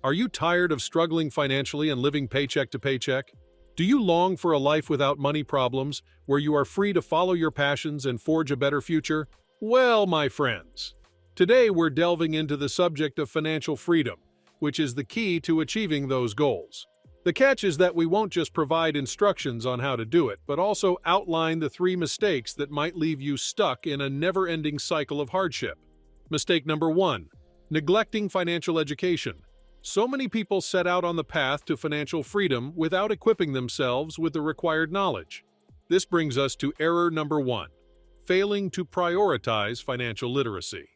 Are you tired of struggling financially and living paycheck to paycheck? Do you long for a life without money problems, where you are free to follow your passions and forge a better future? Well, my friends, today we're delving into the subject of financial freedom, which is the key to achieving those goals. The catch is that we won't just provide instructions on how to do it, but also outline the 3 mistakes that might leave you stuck in a never-ending cycle of hardship. Mistake number 1: neglecting financial education. So many people set out on the path to financial freedom without equipping themselves with the required knowledge. This brings us to error number 1: failing to prioritize financial literacy.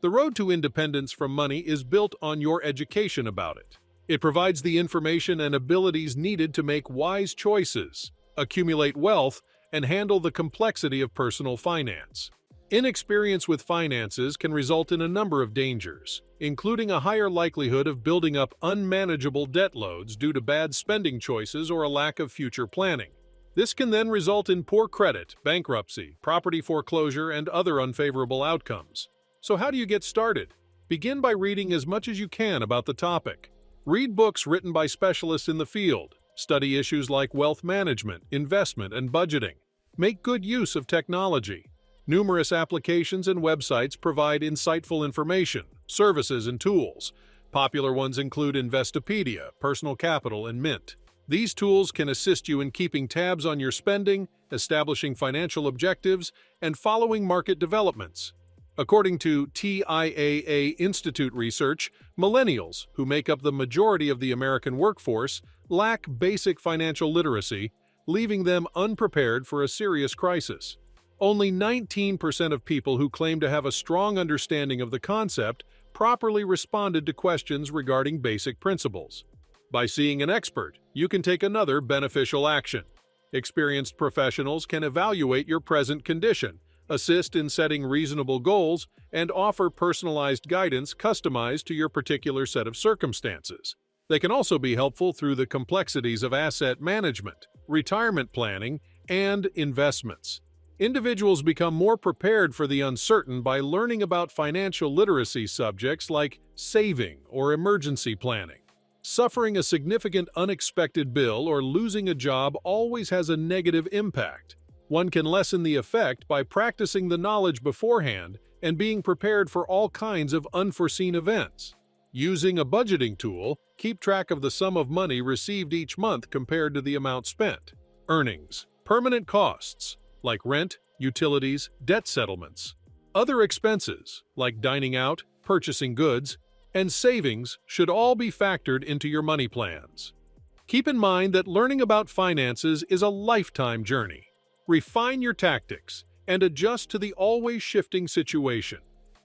The road to independence from money is built on your education about it. It provides the information and abilities needed to make wise choices, accumulate wealth, and handle the complexity of personal finance. Inexperience with finances can result in a number of dangers, including a higher likelihood of building up unmanageable debt loads due to bad spending choices or a lack of future planning. This can then result in poor credit, bankruptcy, property foreclosure, and other unfavorable outcomes. So how do you get started? Begin by reading as much as you can about the topic. Read books written by specialists in the field. Study issues like wealth management, investment, and budgeting. Make good use of technology. Numerous applications and websites provide insightful information, services, and tools. Popular ones include Investopedia, Personal Capital, and Mint. These tools can assist you in keeping tabs on your spending, establishing financial objectives, and following market developments. According to TIAA Institute research, millennials, who make up the majority of the American workforce, lack basic financial literacy, leaving them unprepared for a serious crisis. Only 19% of people who claim to have a strong understanding of the concept properly responded to questions regarding basic principles. By seeing an expert, you can take another beneficial action. Experienced professionals can evaluate your present condition, assist in setting reasonable goals, and offer personalized guidance customized to your particular set of circumstances. They can also be helpful through the complexities of asset management, retirement planning, and investments. Individuals become more prepared for the uncertain by learning about financial literacy subjects like saving or emergency planning. Suffering a significant unexpected bill or losing a job always has a negative impact. One can lessen the effect by practicing the knowledge beforehand and being prepared for all kinds of unforeseen events. Using a budgeting tool, keep track of the sum of money received each month compared to the amount spent. Earnings, permanent costs, like rent, utilities, debt settlements. Other expenses, like dining out, purchasing goods, and savings should all be factored into your money plans. Keep in mind that learning about finances is a lifetime journey. Refine your tactics and adjust to the always shifting situation.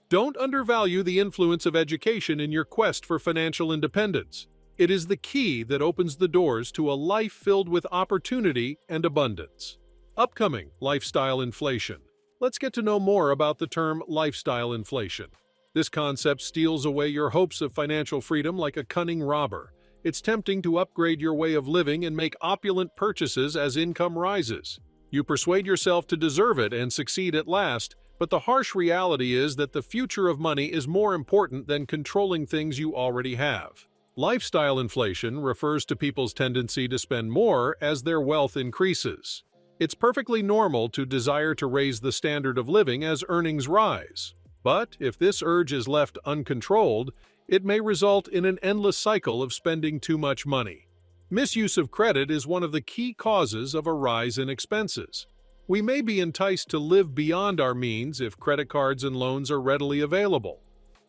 Don't undervalue the influence of education in your quest for financial independence. It is the key that opens the doors to a life filled with opportunity and abundance. Upcoming lifestyle inflation. Let's get to know more about the term lifestyle inflation. This concept steals away your hopes of financial freedom like a cunning robber. It's tempting to upgrade your way of living and make opulent purchases as income rises. You persuade yourself to deserve it and succeed at last, but the harsh reality is that the future of money is more important than controlling things you already have. Lifestyle inflation refers to people's tendency to spend more as their wealth increases. It's perfectly normal to desire to raise the standard of living as earnings rise. But if this urge is left uncontrolled, it may result in an endless cycle of spending too much money. Misuse of credit is one of the key causes of a rise in expenses. We may be enticed to live beyond our means if credit cards and loans are readily available.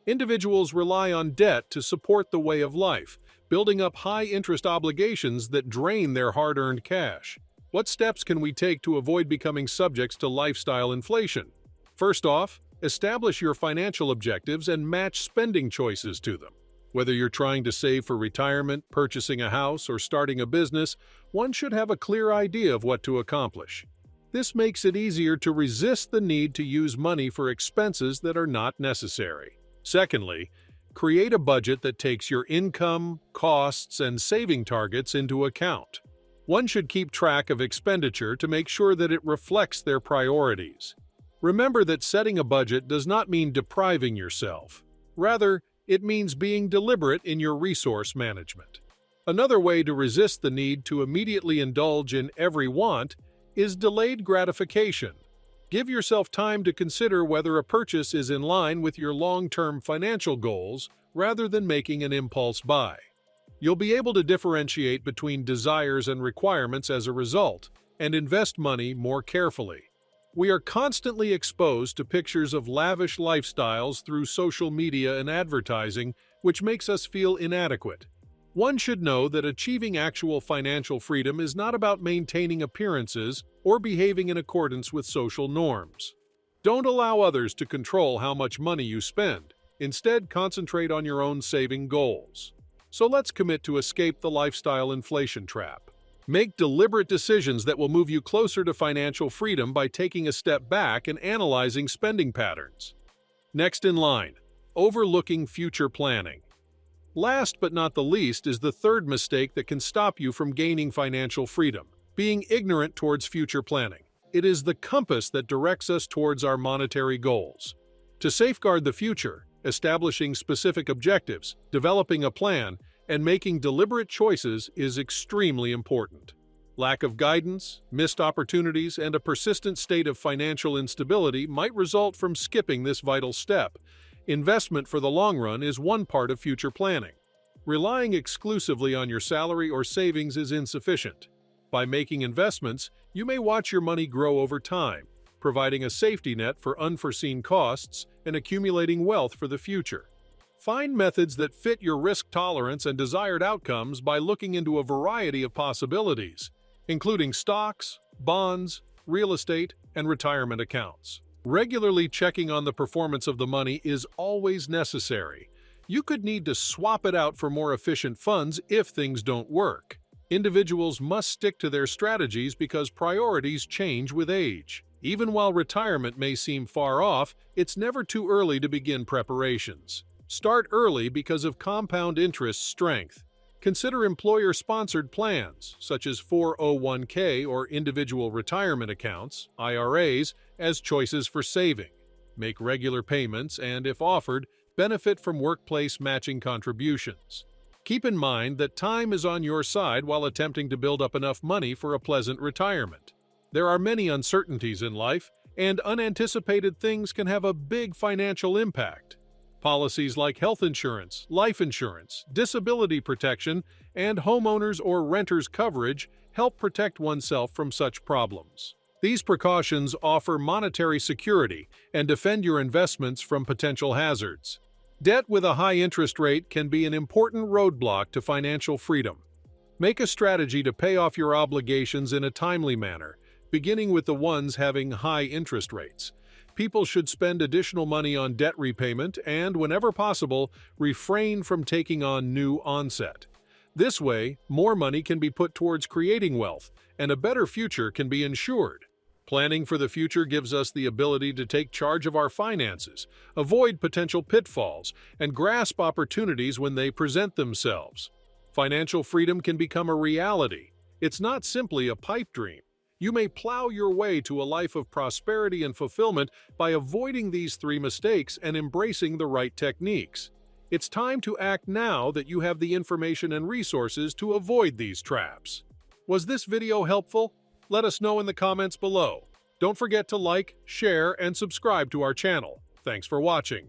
Individuals rely on debt to support the way of life, building up high-interest obligations that drain their hard-earned cash. What steps can we take to avoid becoming subjects to lifestyle inflation? First off, establish your financial objectives and match spending choices to them. Whether you're trying to save for retirement, purchasing a house, or starting a business, one should have a clear idea of what to accomplish. This makes it easier to resist the need to use money for expenses that are not necessary. Secondly, create a budget that takes your income, costs, and saving targets into account. One should keep track of expenditure to make sure that it reflects their priorities. Remember that setting a budget does not mean depriving yourself. Rather, It means being deliberate in your resource management. Another way to resist the need to immediately indulge in every want is delayed gratification. Give yourself time to consider whether a purchase is in line with your long-term financial goals rather than making an impulse buy. You'll be able to differentiate between desires and requirements as a result, and invest money more carefully. We are constantly exposed to pictures of lavish lifestyles through social media and advertising, which makes us feel inadequate. One should know that achieving actual financial freedom is not about maintaining appearances or behaving in accordance with social norms. Don't allow others to control how much money you spend. Instead, concentrate on your own saving goals. So let's commit to escape the lifestyle inflation trap. Make deliberate decisions that will move you closer to financial freedom by taking a step back and analyzing spending patterns. Next in line, overlooking future planning. Last but not the least is the third mistake that can stop you from gaining financial freedom: being ignorant towards future planning. It is the compass that directs us towards our monetary goals. To safeguard the future, establishing specific objectives, developing a plan, and making deliberate choices is extremely important. Lack of guidance, missed opportunities, and a persistent state of financial instability might result from skipping this vital step. Investment for the long run is one part of future planning. Relying exclusively on your salary or savings is insufficient. By making investments, you may watch your money grow over time, providing a safety net for unforeseen costs and accumulating wealth for the future. Find methods that fit your risk tolerance and desired outcomes by looking into a variety of possibilities, including stocks, bonds, real estate, and retirement accounts. Regularly checking on the performance of the money is always necessary. You could need to swap it out for more efficient funds if things don't work. Individuals must stick to their strategies because priorities change with age. Even while retirement may seem far off, it's never too early to begin preparations. Start early because of compound interest strength. Consider employer-sponsored plans, such as 401k or individual retirement accounts, IRAs, as choices for saving. Make regular payments and, if offered, benefit from workplace matching contributions. Keep in mind that time is on your side while attempting to build up enough money for a pleasant retirement. There are many uncertainties in life, and unanticipated things can have a big financial impact. Policies like health insurance, life insurance, disability protection, and homeowners or renters coverage help protect oneself from such problems. These precautions offer monetary security and defend your investments from potential hazards. Debt with a high interest rate can be an important roadblock to financial freedom. Make a strategy to pay off your obligations in a timely manner, beginning with the ones having high interest rates. People should spend additional money on debt repayment and, whenever possible, refrain from taking on new onset. This way, more money can be put towards creating wealth, and a better future can be ensured. Planning for the future gives us the ability to take charge of our finances, avoid potential pitfalls, and grasp opportunities when they present themselves. Financial freedom can become a reality. It's not simply a pipe dream. You may plow your way to a life of prosperity and fulfillment by avoiding these three mistakes and embracing the right techniques. It's time to act now that you have the information and resources to avoid these traps. Was this video helpful? Let us know in the comments below. Don't forget to like, share, and subscribe to our channel. Thanks for watching.